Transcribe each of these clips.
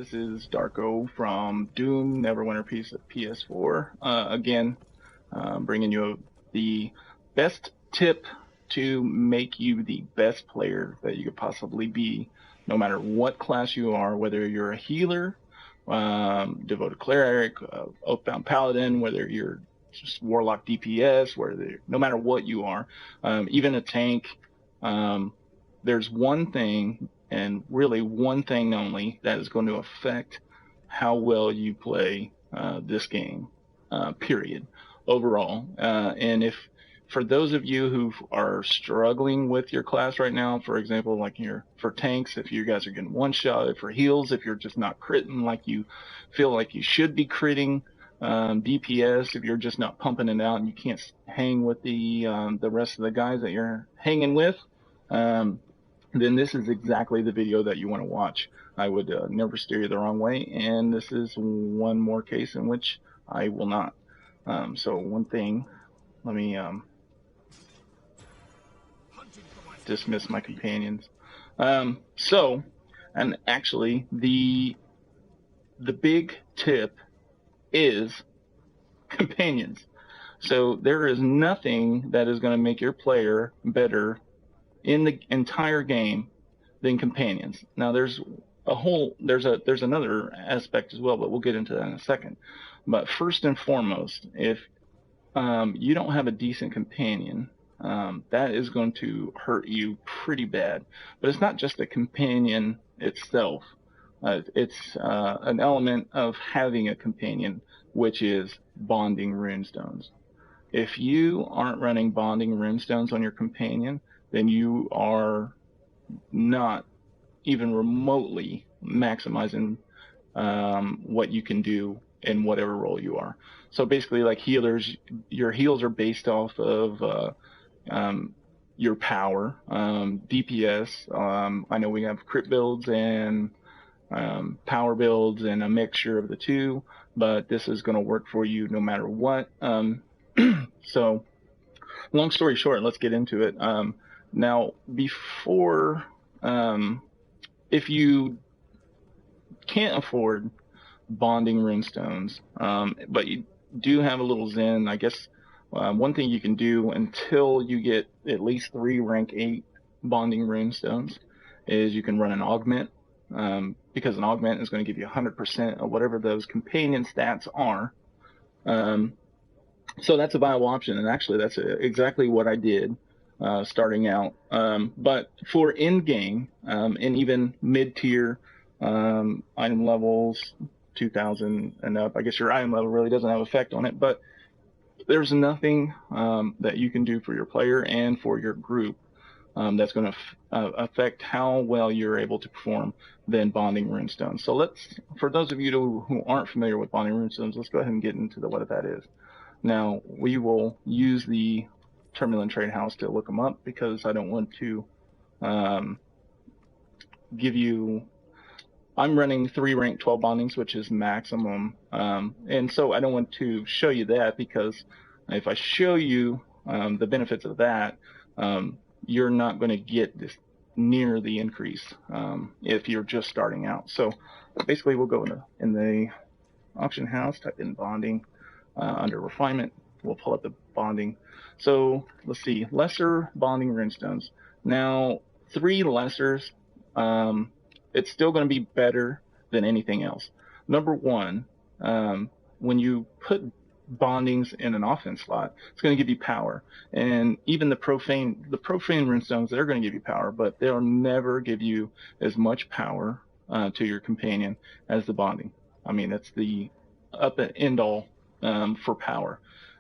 This is Darko from Doom Neverwinter PS4. Again, bringing you the best tip to make you the best player that you could possibly be, no matter what class you are, whether you're a healer, devoted cleric, oathbound paladin, whether you're just warlock DPS, no matter what you are, even a tank. There's one thing, and really one thing only, that is going to affect how well you play this game, period, overall. And if for those of you who are struggling with your class right now, for example, like for tanks, if you guys are getting one-shot, for heals, if you're just not critting like you feel like you should be critting, DPS, if you're just not pumping it out and you can't hang with the rest of the guys that you're hanging with, then this is exactly the video that you want to watch. I would never steer you the wrong way, and this is one more case in which I will not. So one thing, let me dismiss my companions. And actually the big tip is companions. So there is nothing that is going to make your player better in the entire game than companions. Now there's another aspect as well, but we'll get into that in a second. But first and foremost, if you don't have a decent companion, that is going to hurt you pretty bad. But it's not just the companion itself. It's an element of having a companion, which is bonding runestones. If you aren't running bonding runestones on your companion, then you are not even remotely maximizing what you can do in whatever role you are. So basically, like healers, your heals are based off of your power. DPS, I know we have crit builds and power builds and a mixture of the two, but this is going to work for you no matter what. So long story short, let's get into it. Now, before, if you can't afford bonding runestones, but you do have a little zen, I guess one thing you can do until you get at least 3 rank 8 bonding runestones is you can run an augment, because an augment is going to give you 100% of whatever those companion stats are. So that's a viable option, and actually that's exactly what I did. Starting out, but for in-game and even mid-tier item levels 2000 and up, I guess your item level really doesn't have effect on it, but there's nothing that you can do for your player and for your group that's going to affect how well you're able to perform than bonding runestones. So for those of you who aren't familiar with bonding runestones, let's go ahead and get into what that is. Now we will use the Terminal and Trade House to look them up, because I don't want to give you. I'm running 3 rank 12 bondings, which is maximum, and so I don't want to show you that, because if I show you the benefits of that, you're not going to get this near the increase if you're just starting out. So basically, we'll go in the auction house, type in bonding under refinement. We'll pull up the bonding. So let's see, lesser bonding runestones. Now 3 lessers, it's still going to be better than anything else. Number one, when you put bondings in an offense slot, it's going to give you power. And even the profane runestones, they're going to give you power, but they'll never give you as much power to your companion as the bonding. I mean, that's the up and end all for power.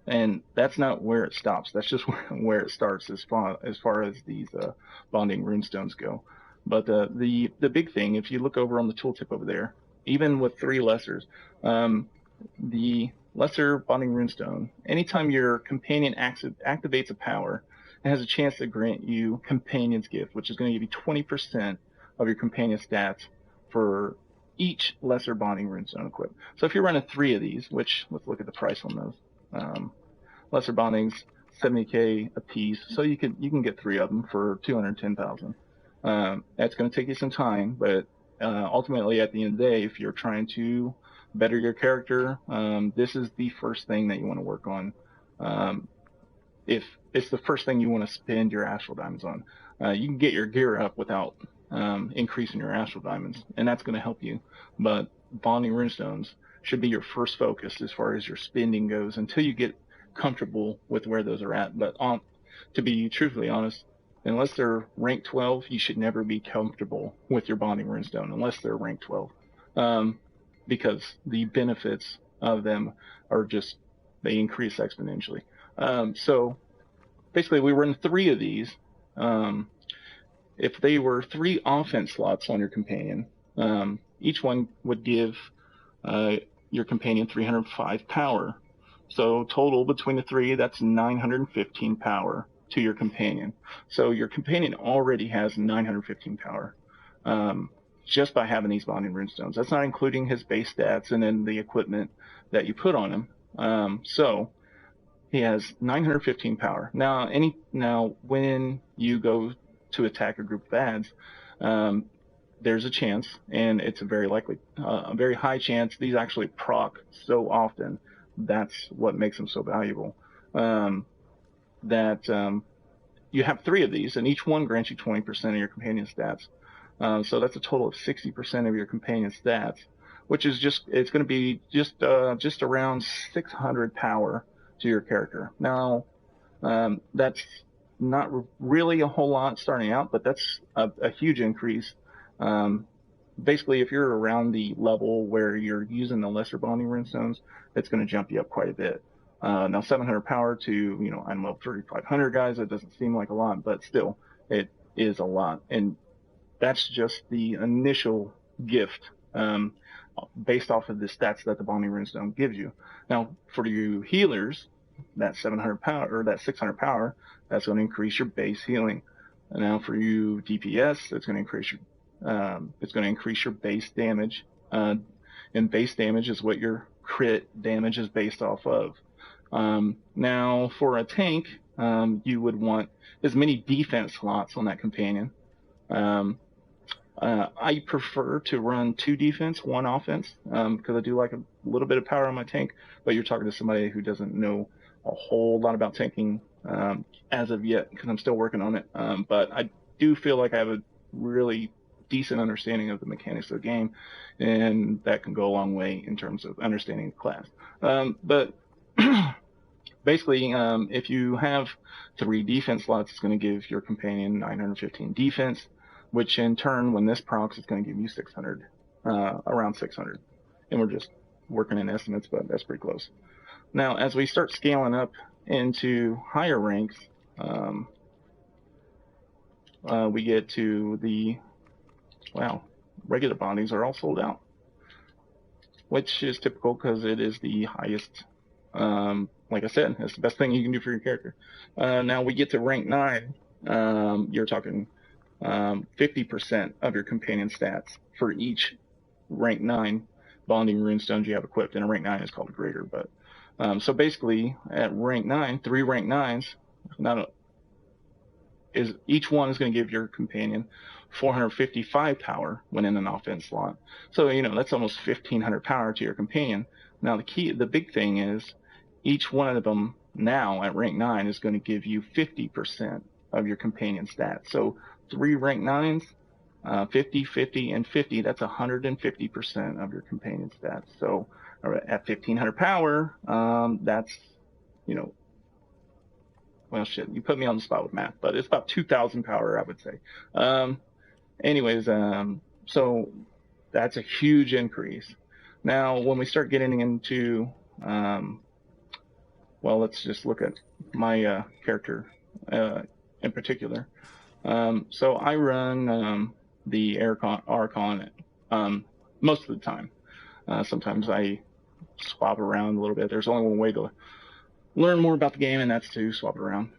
And that's not where it stops. That's just where it starts as far as these bonding runestones go. But the big thing, if you look over on the tooltip over there, even with 3 lessers, the lesser bonding runestone, anytime your companion activates a power, it has a chance to grant you Companion's Gift, which is going to give you 20% of your companion stats for each lesser bonding runestone equipped. So if you're running 3 of these, which let's look at the price on those. Lesser bondings, 70k a piece, so you can get 3 of them for 210,000. That's going to take you some time, but ultimately, at the end of the day, if you're trying to better your character, this is the first thing that you want to work on. If it's the first thing you want to spend your astral diamonds on, you can get your gear up without increasing your astral diamonds, and that's going to help you. But bonding runestones should be your first focus as far as your spending goes until you get comfortable with where those are at. But to be truthfully honest, unless they're rank 12, you should never be comfortable with your bonding runestone unless they're rank 12, because the benefits of them are just, they increase exponentially. So basically, we run 3 of these. If they were 3 offense slots on your companion, each one would give your companion 305 power. So total between the 3, that's 915 power to your companion. So your companion already has 915 power just by having these bonding runestones. That's not including his base stats and then the equipment that you put on him. So he has 915 power. Now, when you go to attack a group of ads, there's a chance, and it's a very high chance. These actually proc so often. That's what makes them so valuable. That you have 3 of these, and each one grants you 20% of your companion stats. So that's a total of 60% of your companion stats, which is it's going to be just around 600 power to your character. Now, that's not really a whole lot starting out, but that's a huge increase. Basically, if you're around the level where you're using the lesser bonding runestones, it's going to jump you up quite a bit. Now, 700 power to, I'm level 3,500 guys, it doesn't seem like a lot, but still, it is a lot. And that's just the initial gift based off of the stats that the bonding runestone gives you. Now, for you healers, that 700 power or that 600 power, that's going to increase your base healing. And now for you DPS, it's going to increase your base damage. And base damage is what your crit damage is based off of. Now for a tank, you would want as many defense slots on that companion. I prefer to run 2 defense, 1 offense, because I do like a little bit of power on my tank, but you're talking to somebody who doesn't know a whole lot about tanking as of yet, because I'm still working on it. But I do feel like I have a really decent understanding of the mechanics of the game, and that can go a long way in terms of understanding the class. But basically, if you have 3 defense slots, it's going to give your companion 915 defense, which in turn, when this procs, it's going to give you 600, around 600. And we're just working in estimates, but that's pretty close. Now, as we start scaling up into higher ranks, we get to regular bondings are all sold out, which is typical because it is the highest. Like I said, it's the best thing you can do for your character. Now we get to rank 9. You're talking 50% of your companion stats for each rank 9 bonding runestones you have equipped, and a rank 9 is called a greater. But so basically, at rank 9, 3 rank 9s, each one is going to give your companion 455 power when in an offense slot. So that's almost 1,500 power to your companion. Now the big thing is, each one of them now at rank 9 is going to give you 50% of your companion stats. So 3 rank 9s, 50, 50, and 50, that's 150% of your companion stats. So at 1,500 power, that's, well, shit, you put me on the spot with math, but it's about 2,000 power, I would say. So that's a huge increase. Now, when we start getting into, let's just look at my character in particular. So I run the Archon most of the time. Sometimes I swap around a little bit. There's only one way to learn more about the game, and that's to swap it around.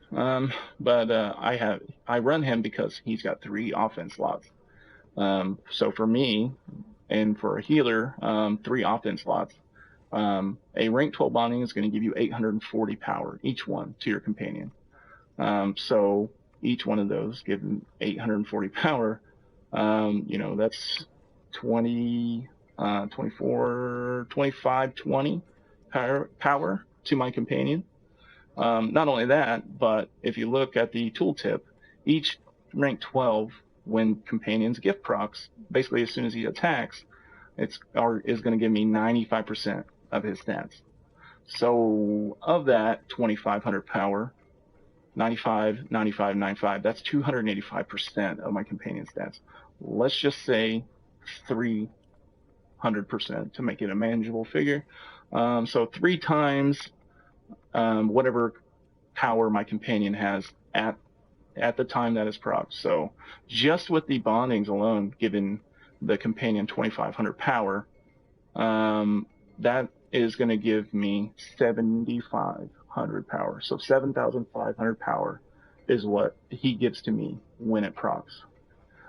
But I run him because he's got 3 offense slots. So for me, and for a healer, 3 offense slots. A rank 12 bonding is going to give you 840 power, each one, to your companion. So each one of those given 840 power, that's 20, 24, 25, 20 power to my companion. Not only that, but if you look at the tooltip, each rank 12, when companions gift procs, basically as soon as he attacks, is going to give me 95% of his stats. So of that 2,500 power, 95, 95, 95, that's 285% of my companion stats. Let's just say 300% to make it a manageable figure. So 3 times whatever power my companion has at the time that is proc. So just with the bondings alone, giving the companion 2,500 power, that is going to give me 7,500 power. So 7,500 power is what he gives to me when it procs.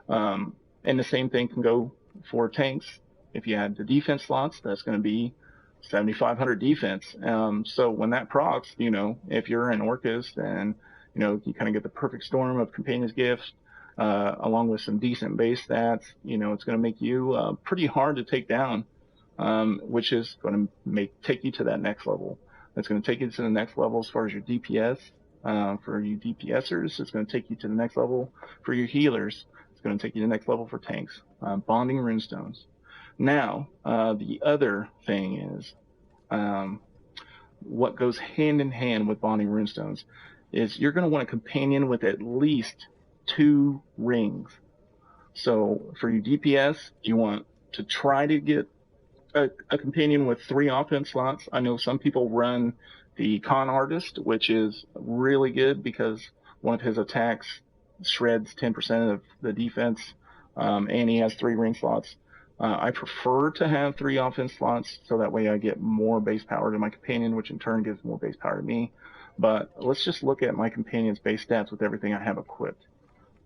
And the same thing can go for tanks. If you add the defense slots, that's going to be 7,500 defense. So when that procs, if you're an Orcus and, you kind of get the perfect storm of Companion's Gift, along with some decent base stats, it's going to make you pretty hard to take down, which is going to take you to that next level. It's going to take you to the next level as far as your DPS. For you DPSers, it's going to take you to the next level for your healers. It's going to take you to the next level for tanks. Bonding Runestones. Now, the other thing is, what goes hand in hand with Bonding Runestones is you're going to want a companion with at least 2 rings. So for your DPS, you want to try to get a companion with 3 offense slots. I know some people run the Con Artist, which is really good because one of his attacks shreds 10% of the defense, and he has 3 ring slots. I prefer to have 3 offense slots, so that way I get more base power to my companion, which in turn gives more base power to me. But let's just look at my companion's base stats with everything I have equipped.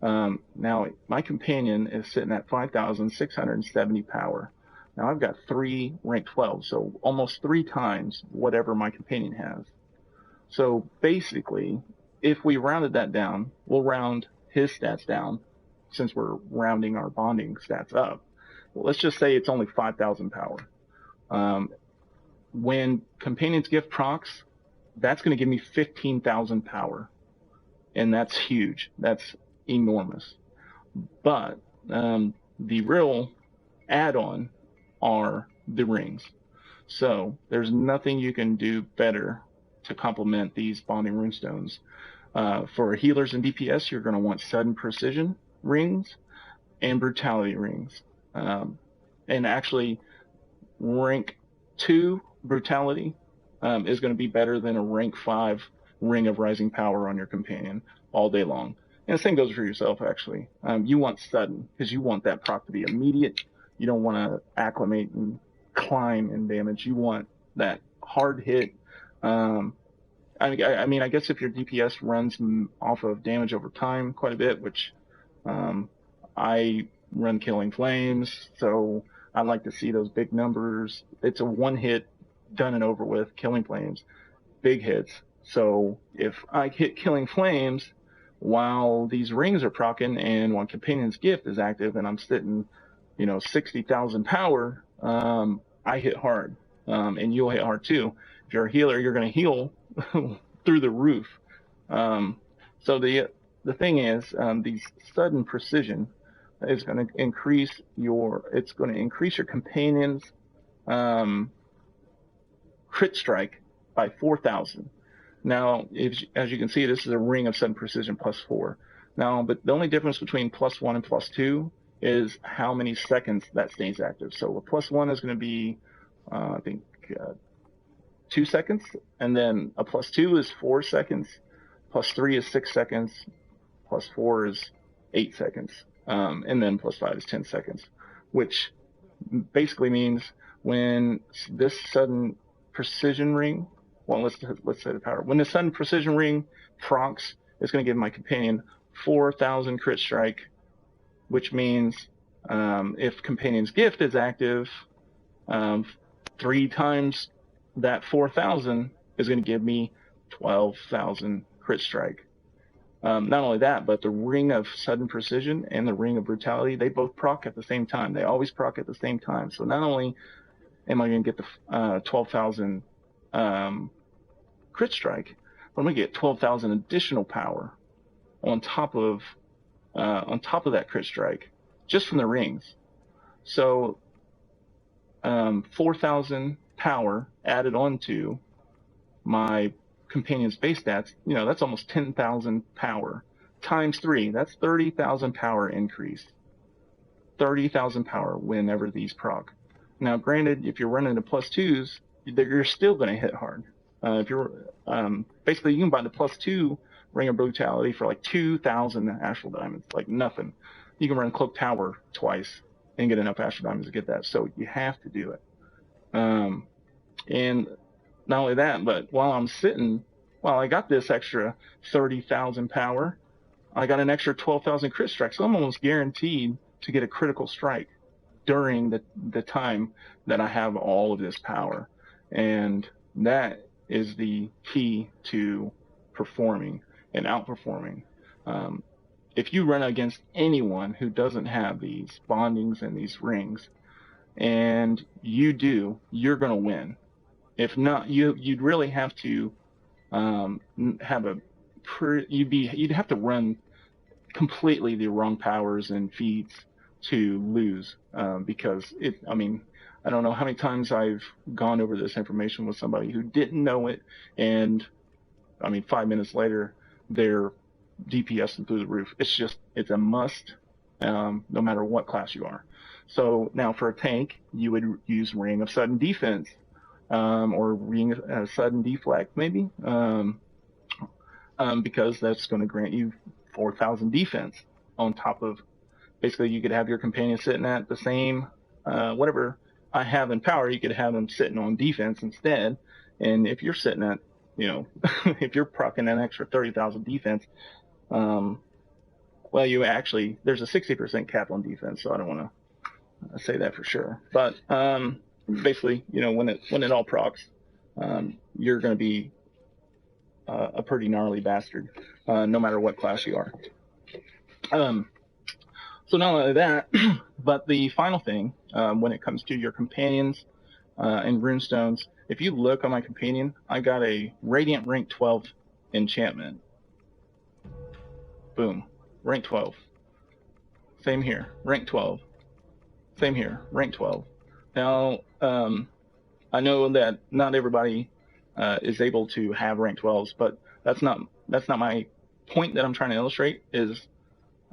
Now, my companion is sitting at 5,670 power. Now, I've got 3 rank 12, so almost 3 times whatever my companion has. So basically, if we rounded that down, we'll round his stats down since we're rounding our bonding stats up. Well, let's just say it's only 5,000 power. When Companion's Gift procs, that's going to give me 15,000 power. And that's huge. That's enormous. But the real add-on are the rings. So there's nothing you can do better to complement these Bonding Runestones. For healers and DPS, you're going to want sudden precision rings and brutality rings. And actually, rank 2 brutality is going to be better than a rank 5 ring of rising power on your companion all day long. And the same goes for yourself, actually. You want sudden because you want that proc to be immediate. You don't want to acclimate and climb in damage. You want that hard hit. I mean, I guess if your DPS runs off of damage over time quite a bit, which I run Killing Flames, so I like to see those big numbers. It's a one hit, done and over with, Killing Flames, big hits. So if I hit Killing Flames while these rings are proccing and while Companion's Gift is active and I'm sitting, 60,000 power, I hit hard, and you'll hit hard too. If you're a healer, you're going to heal through the roof. So the thing is, these sudden precision is going to increase your companion's crit strike by 4,000. Now, as you can see, this is a ring of sudden precision plus 4. Now, but the only difference between plus 1 and plus 2 is how many seconds that stays active. So a plus 1 is going to be, I think, 2 seconds, and then a plus 2 is 4 seconds, plus 3 is 6 seconds, plus 4 is 8 seconds, and then plus 5 is 10 seconds, which basically means when this sudden precision ring, well, let's say the power, when the sudden precision ring procs, it's going to give my companion 4,000 crit strike, which means if Companion's Gift is active, 3 times that 4,000 is going to give me 12,000 crit strike. Not only that, but the Ring of Sudden Precision and the Ring of Brutality, they both proc at the same time. They always proc at the same time. So not only am I going to get the 12,000 crit strike, but I'm going to get 12,000 additional power on top of that crit strike, just from the rings. So 4,000 power added onto my companion's base stats, that's almost 10,000 power times 3. That's 30,000 power increase. 30,000 power whenever these proc. Now, granted, if you're running the +2s, you're still going to hit hard. If you're basically, you can buy the +2 Ring of Brutality for like 2,000 Astral Diamonds, like nothing. You can run Cloak Tower twice and get enough Astral Diamonds to get that. So you have to do it. And not only that, but while I got this extra 30,000 power, I got an extra 12,000 crit strikes. So I'm almost guaranteed to get a critical strike during the time that I have all of this power. And that is the key to performing and outperforming. If you run against anyone who doesn't have these bondings and these rings, and you do, you're going to win. If not, you'd really have to you'd have to run completely the wrong powers and feats to lose, because I don't know how many times I've gone over this information with somebody who didn't know it, and 5 minutes later they're DPSing through the roof. It's a must, no matter what class you are. So now for a tank, you would use Ring of Sudden Defense, or Ring of Sudden Deflect, maybe, because that's going to grant you 4,000 defense on top of, basically you could have your companion sitting at the same, whatever I have in power, you could have them sitting on defense instead. And if you're sitting at, if you're proccing an extra 30,000 defense, well, there's a 60% cap on defense, so I don't want to say that for sure. But basically, when it all procs, you're going to be a pretty gnarly bastard, no matter what class you are. So not only that, but the final thing, when it comes to your companions and runestones, if you look on my companion, I got a Radiant rank 12 enchantment. Boom, rank 12. Same here, rank 12. Same here, rank 12. Now, I know that not everybody is able to have rank 12s, but that's not my point that I'm trying to illustrate. Is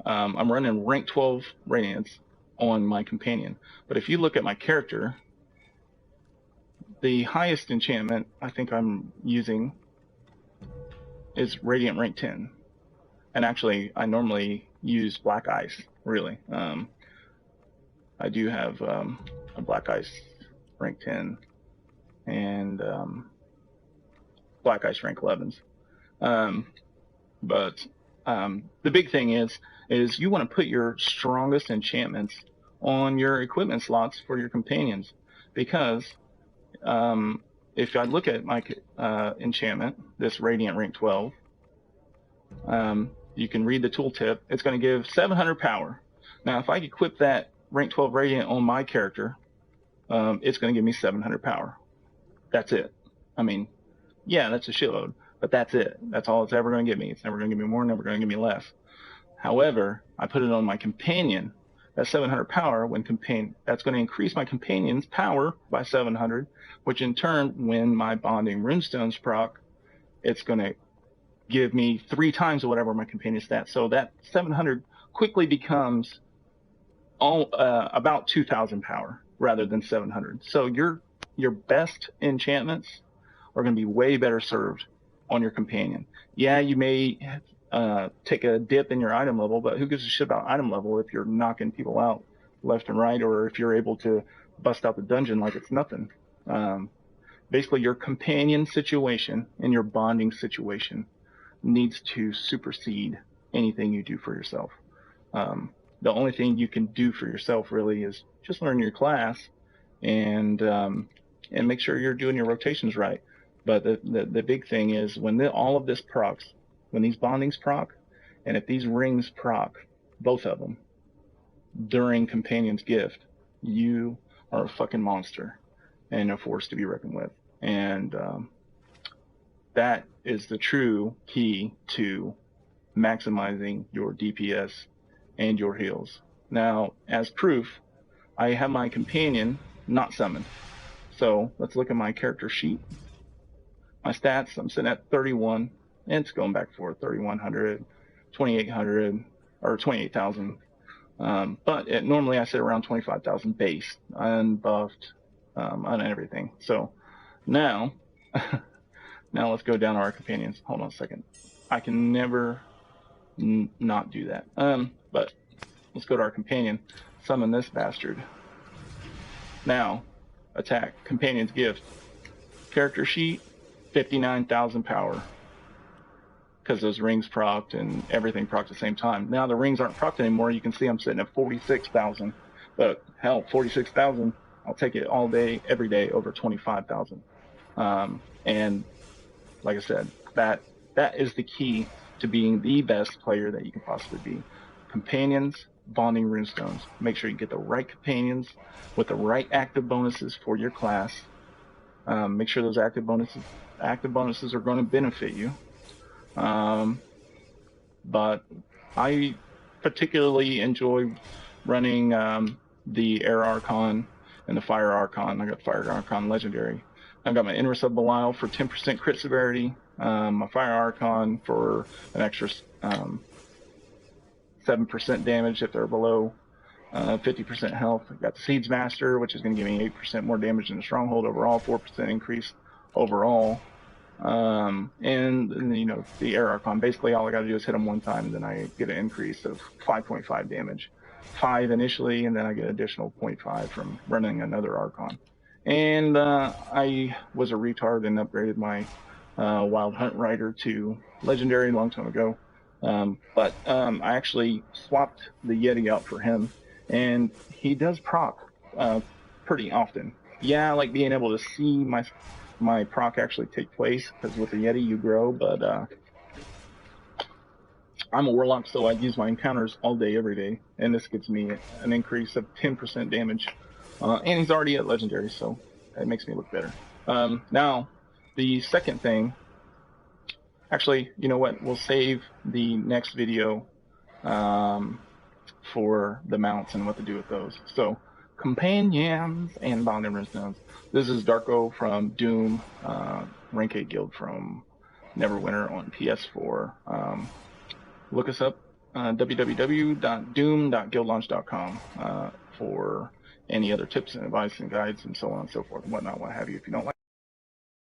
I'm running rank 12 Radiants on my companion. But if you look at my character, the highest enchantment I think I'm using is Radiant rank 10. And actually, I normally use Black Ice, really. I do have a Black Ice rank 10 and Black Ice rank 11s. But the big thing is you want to put your strongest enchantments on your equipment slots for your companions, because if I look at my enchantment, this Radiant rank 12, you can read the tooltip. It's going to give 700 power. Now, if I equip that rank 12 Radiant on my character, it's going to give me 700 power. That's it. Yeah, that's a shitload, but that's it. That's all it's ever going to give me. It's never going to give me more, never going to give me less. However, I put it on my companion. That 700 power, that's going to increase my companion's power by 700, which in turn, when my Bonding Runestones proc, it's going to give me 3 times whatever my companion's stats. So that 700 quickly becomes about 2,000 power rather than 700. So your best enchantments are going to be way better served on your companion. Yeah, you may take a dip in your item level, but who gives a shit about item level if you're knocking people out left and right, or if you're able to bust out the dungeon like it's nothing. Basically, your companion situation and your bonding situation needs to supersede anything you do for yourself. The only thing you can do for yourself really is just learn your class and make sure you're doing your rotations right. But the big thing is when all of this procs, when these bondings proc, And if these rings proc, both of them, during Companion's Gift, you are a fucking monster and a force to be reckoned with. And that is the true key to maximizing your DPS and your heals. Now, as proof, I have my companion not summoned. So let's look at my character sheet. My stats, I'm sitting at 31, and it's going back and forth, 3,100, 2,800, or 28,000. But normally I sit around 25,000 base, unbuffed, on everything. So now, now let's go down to our companions. Hold on a second. I can never not do that. But let's go to our companion. Summon this bastard. Now, attack. Companion's Gift. Character sheet, 59,000 power. Because those rings procced and everything procced at the same time. Now the rings aren't procced anymore. You can see I'm sitting at 46,000. But hell, 46,000, I'll take it all day, every day, over 25,000. And like I said, that is the key to being the best player that you can possibly be. Companions, Bonding Runestones. Make sure you get the right companions with the right active bonuses for your class. Make sure those active bonuses are going to benefit you. But I particularly enjoy running the Air Archon and the Fire Archon. I got Fire Archon Legendary. I got my Inner Sub Belial for 10% crit severity, my Fire Archon for an extra 7% damage if they're below 50% health. I got the Seeds Master, which is going to give me 8% more damage than the Stronghold overall, 4% increase overall. And you know, the Air Archon, basically all I got to do is hit them one time, and then I get an increase of 5.5 damage. 5 initially, and then I get additional 0.5 from running another Archon. And I was a retard and upgraded my Wild Hunt Rider to Legendary a long time ago. But I actually swapped the Yeti out for him, and he does proc pretty often. Yeah, I like being able to see my proc actually take place, because with the Yeti you grow, but I'm a Warlock, so I use my encounters all day, every day, and this gives me an increase of 10% damage. And he's already at Legendary, so it makes me look better. Now, the second thing, actually, you know what, we'll save the next video for the mounts and what to do with those. So, Companions and Bonding Runestones. This is Darko from Doom, Rank 8 Guild from Neverwinter on PS4. Look us up, www.doom.guildlaunch.com for any other tips and advice and guides and so on and so forth and whatnot, what have you. If you don't like